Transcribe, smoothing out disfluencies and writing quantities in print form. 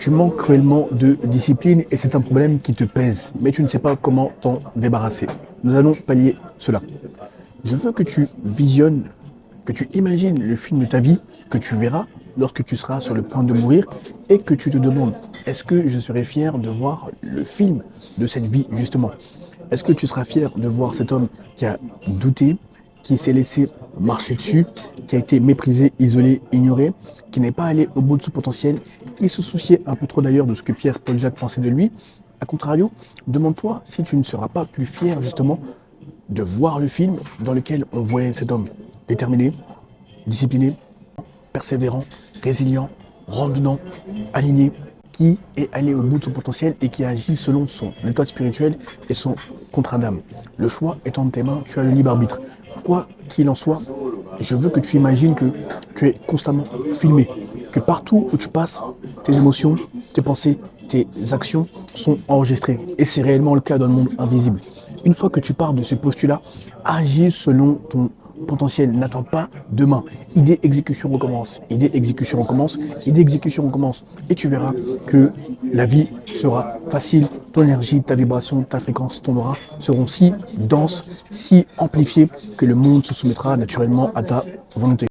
Tu manques cruellement de discipline et c'est un problème qui te pèse, mais tu ne sais pas comment t'en débarrasser. Nous allons pallier cela. Je veux que tu visionnes, que tu imagines le film de ta vie que tu verras lorsque tu seras sur le point de mourir et que tu te demandes, est-ce que je serai fier de voir le film de cette vie justement? Est-ce que tu seras fier de voir cet homme qui a douté, qui s'est laissé marcher dessus, qui a été méprisé, isolé, ignoré, qui n'est pas allé au bout de son potentiel, qui se souciait un peu trop d'ailleurs de ce que Pierre-Paul Jacques pensait de lui? A contrario, demande-toi si tu ne seras pas plus fier justement de voir le film dans lequel on voyait cet homme déterminé, discipliné, persévérant, résilient, randonnant, aligné, qui est allé au bout de son potentiel et qui agit selon son méthode spirituelle et son contrat d'âme. Le choix est entre tes mains, tu as le libre arbitre. Quoi qu'il en soit, je veux que tu imagines que tu es constamment filmé, que partout où tu passes, tes émotions, tes pensées, tes actions sont enregistrées. Et c'est réellement le cas dans le monde invisible. Une fois que tu pars de ce postulat, agis selon ton potentiel. N'attends pas demain. Idée, exécution, recommence. Idée, exécution, recommence. Idée, exécution, recommence. Et tu verras que la vie sera facile. Ton énergie, ta vibration, ta fréquence, ton aura seront si denses, si amplifiées que le monde se soumettra naturellement à ta volonté.